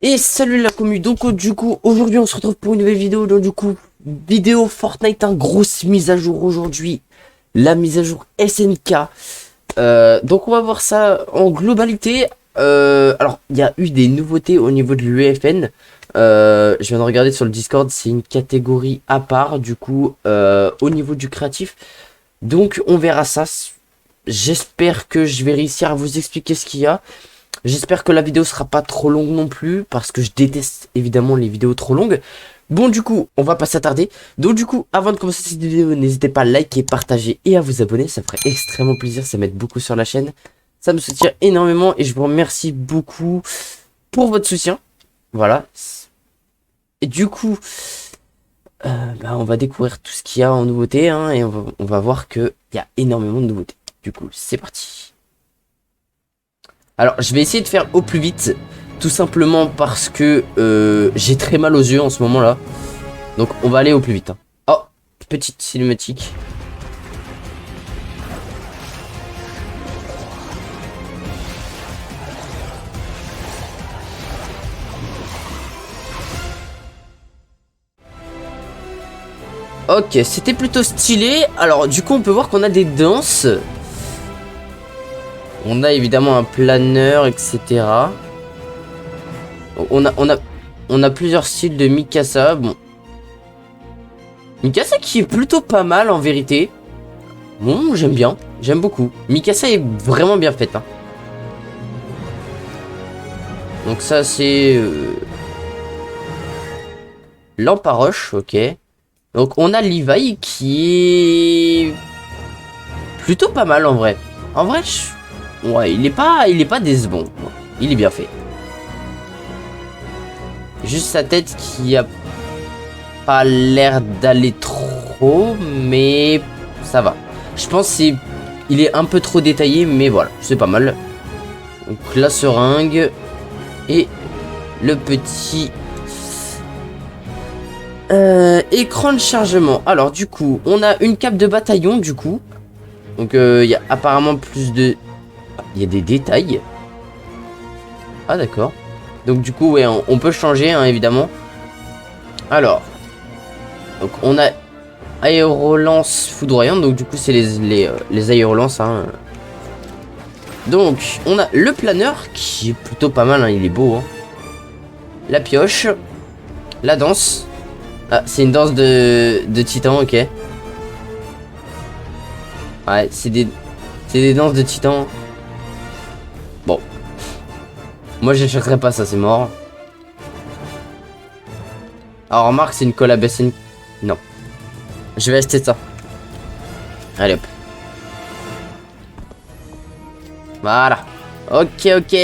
Et salut la commu, donc du coup aujourd'hui on se retrouve pour une nouvelle vidéo, donc du coup vidéo Fortnite, grosse mise à jour aujourd'hui, la mise à jour SNK. Donc on va voir ça en globalité. Alors il y a eu des nouveautés au niveau de l'UEFN. Je viens de regarder sur le Discord, c'est une catégorie à part du coup au niveau du créatif. Donc on verra ça. J'espère que je vais réussir à vous expliquer ce qu'il y a. J'espère que la vidéo sera pas trop longue non plus, parce que je déteste évidemment les vidéos trop longues. Bon, du coup, on va pas s'attarder. Donc du coup, avant de commencer cette vidéo, n'hésitez pas à liker, partager et à vous abonner. Ça ferait extrêmement plaisir, ça m'aide beaucoup sur la chaîne. Ça me soutient énormément et je vous remercie beaucoup pour votre soutien. Voilà. Et du coup, on va découvrir tout ce qu'il y a en nouveauté, et on va voir qu'il y a énormément de nouveautés. Du coup, c'est parti. Alors, je vais essayer de faire au plus vite, tout simplement parce que j'ai très mal aux yeux en ce moment-là. Donc, on va aller au plus vite. Oh, petite cinématique. Ok, c'était plutôt stylé. Alors, du coup, on peut voir qu'on a des danses. On a évidemment un planeur, etc. On a plusieurs styles de Mikasa. Bon. Mikasa qui est plutôt pas mal en vérité. Bon, j'aime bien. J'aime beaucoup. Mikasa est vraiment bien faite. Donc ça, c'est... lampe à roche, ok. Donc on a Levi qui est... plutôt pas mal en vrai. En vrai, ouais, il est pas décevant. Il est bien fait. Juste sa tête qui a pas l'air d'aller trop, mais ça va. Je pense il est un peu trop détaillé, mais voilà, c'est pas mal. Donc la seringue et le petit écran de chargement. Alors du coup, on a une cape de bataillon du coup. Donc il y a apparemment plus de... il y a des détails. Ah d'accord. Donc du coup, ouais, on peut changer, évidemment. Alors. Donc on a aérolance foudroyante. Donc du coup, c'est les aérolances. Donc, on a le planeur, qui est plutôt pas mal, il est beau. La pioche. La danse. Ah, c'est une danse de titan, ok. Ouais, c'est des danses de titan. Bon. Moi, j'achèterais pas ça, c'est mort. Alors, remarque, c'est une collab SN. Non. Je vais acheter ça. Allez hop. Voilà. Ok, ok.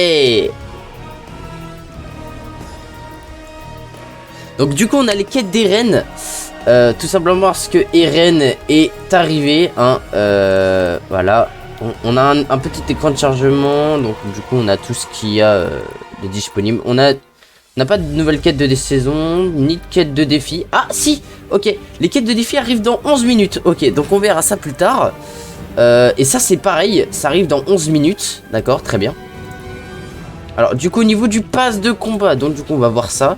Donc, du coup, on a les quêtes d'Eren. Tout simplement parce que Eren est arrivé. Voilà. On a un petit écran de chargement. Donc, du coup, on a tout ce qu'il y a de disponible. On n'a pas de nouvelle quête de saison, ni de quête de défi. Ah, si. Ok. Les quêtes de défi arrivent dans 11 minutes. Ok, donc on verra ça plus tard. Et ça, c'est pareil. Ça arrive dans 11 minutes. D'accord, très bien. Alors, du coup, au niveau du pass de combat, donc du coup, on va voir ça.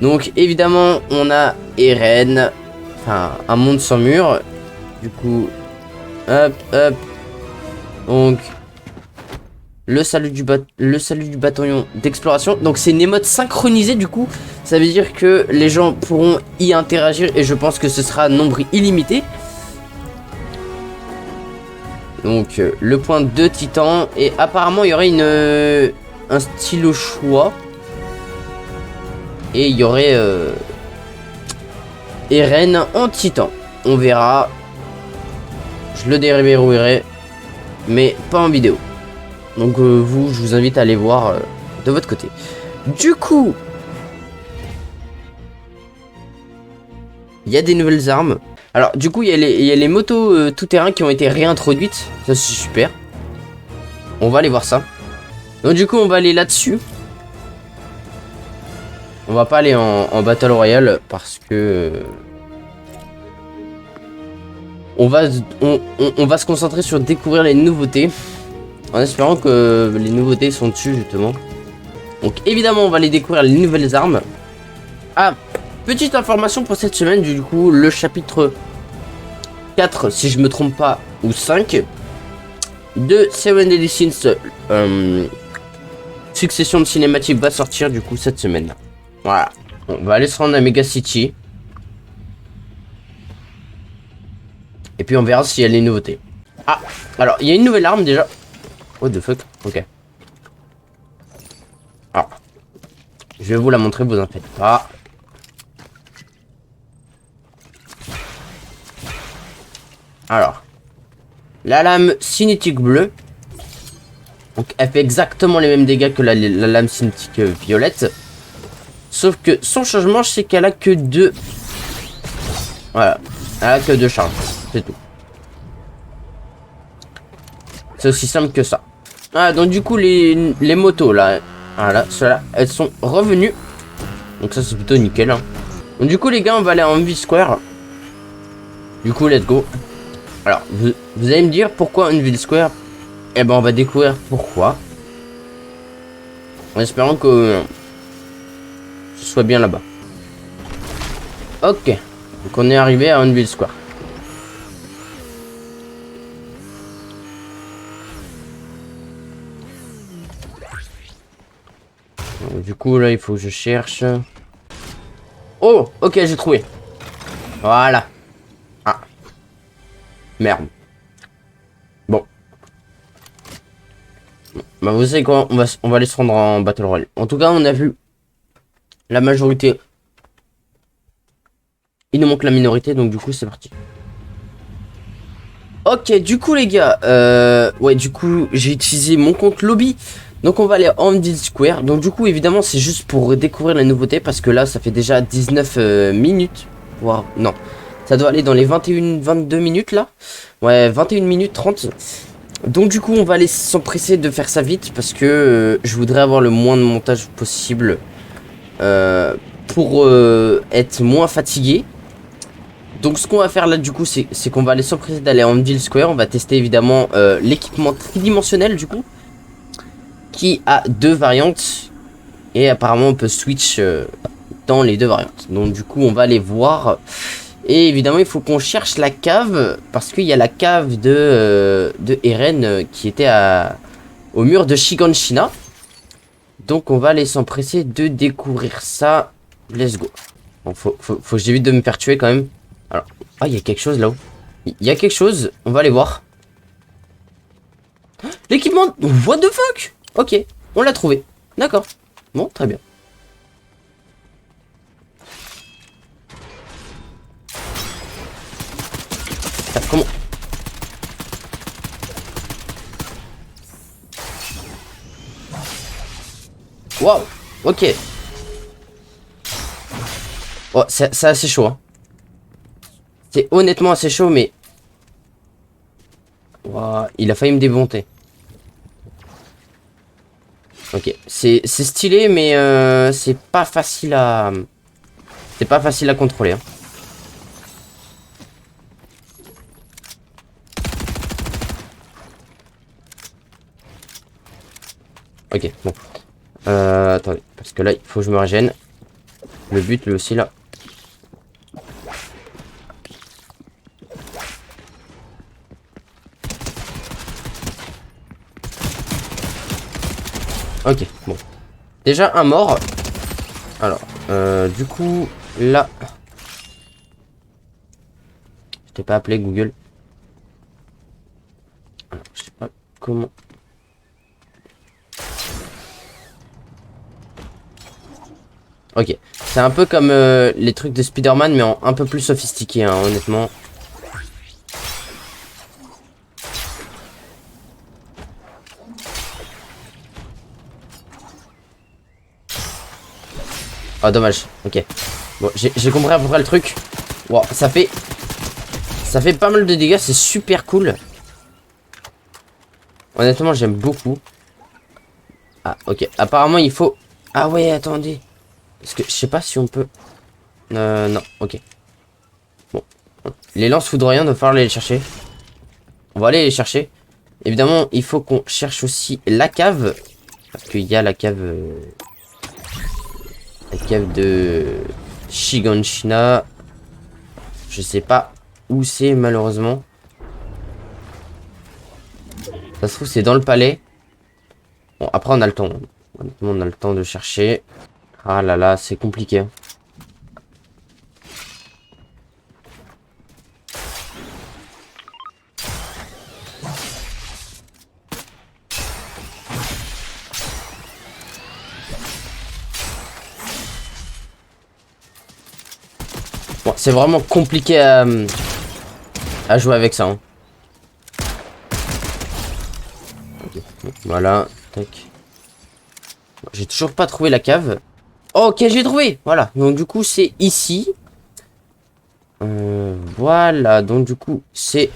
Donc évidemment on a Eren, enfin un monde sans mur. Du coup, hop hop. Donc le salut du bataillon d'exploration. Donc c'est une émote synchronisée du coup. Ça veut dire que les gens pourront y interagir et je pense que ce sera un nombre illimité. Donc le point de titan et apparemment il y aurait un style au choix. Et il y aurait Eren en titan. On verra. Je le déverrouillerai. Mais pas en vidéo. Donc je vous invite à aller voir de votre côté. Du coup, il y a des nouvelles armes. Alors du coup, il y a les motos tout-terrain qui ont été réintroduites. Ça c'est super. On va aller voir ça. Donc du coup, on va aller là-dessus. On va pas aller en Battle Royale parce que on va se concentrer sur découvrir les nouveautés en espérant que les nouveautés sont dessus justement. Donc évidemment on va aller découvrir les nouvelles armes. Ah, petite information pour cette semaine, du coup le chapitre 4 si je me trompe pas, ou 5 de Seven Deadly Sins succession de cinématiques va sortir du coup cette semaine. Voilà, on va aller se rendre à Mega City. Et puis on verra s'il y a les nouveautés. Ah, alors il y a une nouvelle arme déjà. What the fuck, ok. Alors, je vais vous la montrer, vous en faites pas. Alors, la lame cinétique bleue. Donc elle fait exactement les mêmes dégâts que la lame cinétique violette. Sauf que son changement, c'est qu'elle a que 2. Voilà, elle a que 2 charges. C'est tout. C'est aussi simple que ça. Ah, donc du coup, les motos là, voilà, ceux-là, elles sont revenues. Donc ça, c'est plutôt nickel. Hein. Donc du coup, les gars, on va aller en V-Square. Du coup, let's go. Alors, vous allez me dire pourquoi une ville square? Eh ben, on va découvrir pourquoi. En espérant que ce soit bien là-bas. Ok. Donc, on est arrivé à Anvil Square. Donc, du coup, là, il faut que je cherche. Oh, ok, j'ai trouvé. Voilà. Ah. Merde. Bon. Bah vous savez quoi, on va aller se rendre en Battle Royale. En tout cas, on a vu la majorité. Il nous manque la minorité, donc du coup, c'est parti. Ok, du coup, les gars, ouais, du coup, j'ai utilisé mon compte lobby. Donc, on va aller en Anvil Square. Donc, du coup, évidemment, c'est juste pour découvrir la nouveauté. Parce que là, ça fait déjà 19 minutes. Voire, non. Ça doit aller dans les 22 minutes, là. Ouais, 21 minutes 30. Donc du coup on va aller s'empresser de faire ça vite parce que je voudrais avoir le moins de montage possible pour être moins fatigué. Donc ce qu'on va faire là du coup c'est qu'on va aller s'empresser d'aller en Anvil Square. On va tester évidemment l'équipement tridimensionnel du coup qui a 2 variantes et apparemment on peut switch dans les 2 variantes. Donc du coup on va aller voir. Et évidemment, il faut qu'on cherche la cave, parce qu'il y a la cave de Eren qui était au mur de Shiganshina. Donc, on va aller s'empresser de découvrir ça. Let's go. Bon, faut que j'évite de me faire tuer quand même. Alors, ah, il y a quelque chose là-haut. Il y a quelque chose, on va aller voir. L'équipement, what the fuck? Ok, on l'a trouvé. D'accord. Bon, très bien. Comment? Waouh, ok. Oh, c'est assez chaud. Hein. C'est honnêtement assez chaud, mais... Wow, il a failli me démonter. Ok, c'est stylé, mais c'est pas facile à... C'est pas facile à contrôler. Hein. Ok, bon. Attendez, parce que là, il faut que je me régène. Le but, lui aussi, là. Ok, bon. Déjà, un mort. Alors, du coup, là... Je t'ai pas appelé Google. Alors, je sais pas comment... Ok, c'est un peu comme les trucs de Spider-Man, mais un peu plus sophistiqué, hein, honnêtement. Ah, dommage, ok. Bon, j'ai compris à peu près le truc. Wow, ça fait pas mal de dégâts, c'est super cool. Honnêtement, j'aime beaucoup. Ah, ok, apparemment il faut... Ah ouais, attendez. Parce que je sais pas si on peut... non, ok. Bon. Les lances foudroyantes, il va falloir les chercher. On va aller les chercher. Évidemment, il faut qu'on cherche aussi la cave. Parce qu'il y a la cave de Shiganshina. Je sais pas où c'est malheureusement. Ça se trouve c'est dans le palais. Bon après on a le temps. Honnêtement, on a le temps de chercher. Ah là là, c'est compliqué. Bon, c'est vraiment compliqué à jouer avec ça. Hein. Okay. Bon, voilà, tac. J'ai toujours pas trouvé la cave. Oh, ok, j'ai trouvé. Voilà. Donc du coup, c'est ici. Voilà. Donc du coup, c'est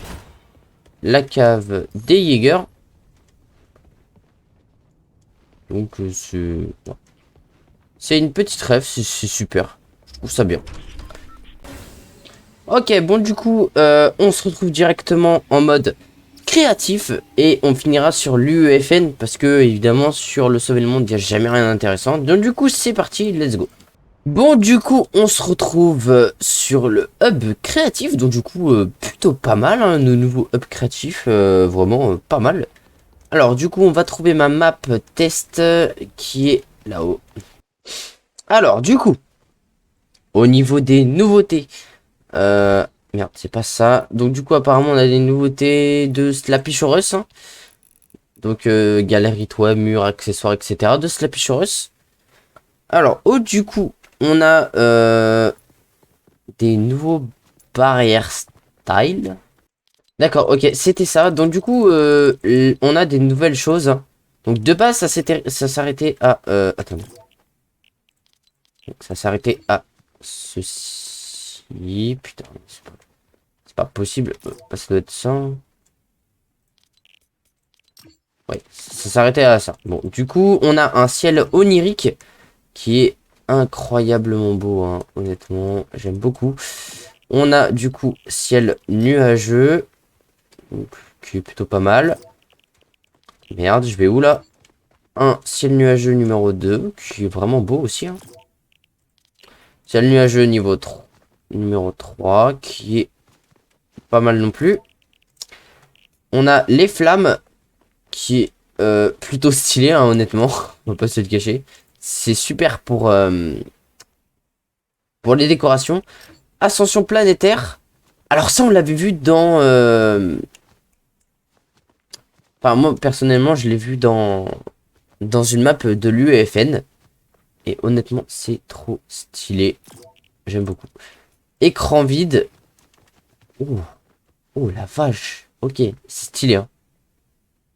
la cave des Jaeger. Donc c'est une petite rêve. C'est super. Je trouve ça bien. Ok, bon du coup, on se retrouve directement en mode créatif et on finira sur l'UEFN parce que évidemment sur le sauver le monde il n'y a jamais rien d'intéressant. Donc du coup c'est parti, let's go. Bon du coup on se retrouve sur le hub créatif, donc du coup plutôt pas mal, hein, nos nouveaux hubs créatifs, vraiment pas mal. Alors du coup on va trouver ma map test qui est là-haut. Alors du coup, au niveau des nouveautés, merde, c'est pas ça. Donc du coup, apparemment, on a des nouveautés de Slappysaurus. Hein. Donc, galerie, toit, mur, accessoires, etc. de Slappysaurus. Alors, du coup, on a des nouveaux barrières style. D'accord, ok, c'était ça. Donc du coup, on a des nouvelles choses. Hein. Donc de base, ça s'arrêtait à... attendez. Donc, ça s'arrêtait à ceci. Putain, c'est pas possible. Ça doit être ça. Ouais, ça s'arrêtait à ça. Bon, du coup, on a un ciel onirique qui est incroyablement beau, hein, honnêtement. J'aime beaucoup. On a du coup ciel nuageux. Donc, qui est plutôt pas mal. Merde, je vais où là? Un ciel nuageux numéro 2, qui est vraiment beau aussi. Hein. Ciel nuageux niveau 3, numéro 3, qui est pas mal non plus. On a les flammes, qui est plutôt stylé, hein, honnêtement. On va pas se le cacher. C'est super pour les décorations. Ascension planétaire. Alors ça, on l'avait vu dans... Enfin, moi, personnellement, je l'ai vu dans une map de l'UEFN. Et honnêtement, c'est trop stylé. J'aime beaucoup. Écran vide. Oh, oh la vache. Ok, c'est stylé. Hein.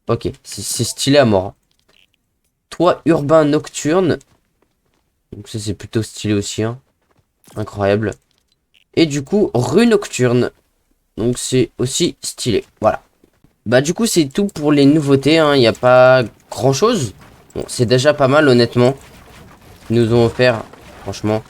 Ok, c'est stylé à mort. Toit urbain nocturne. Donc ça, c'est plutôt stylé aussi. Hein. Incroyable. Et du coup, rue nocturne. Donc c'est aussi stylé. Voilà. Bah du coup, c'est tout pour les nouveautés. Hein. Il n'y a pas grand-chose. Bon, c'est déjà pas mal, honnêtement. Ils nous ont offert, franchement.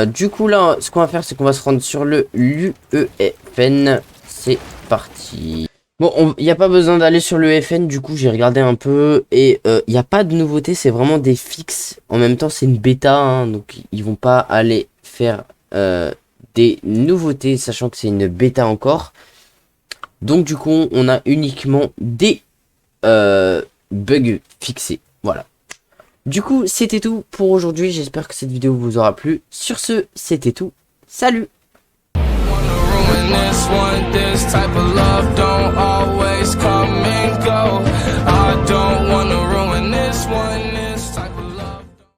Du coup, là, ce qu'on va faire, c'est qu'on va se rendre sur le l'UEFN. C'est parti. Bon, il n'y a pas besoin d'aller sur l'UEFN. Du coup, j'ai regardé un peu. Et il n'y a pas de nouveautés. C'est vraiment des fixes. En même temps, c'est une bêta. Hein, donc, ils vont pas aller faire des nouveautés. Sachant que c'est une bêta encore. Donc, du coup, on a uniquement des bugs fixés. Voilà. Du coup, c'était tout pour aujourd'hui. J'espère que cette vidéo vous aura plu. Sur ce, c'était tout. Salut!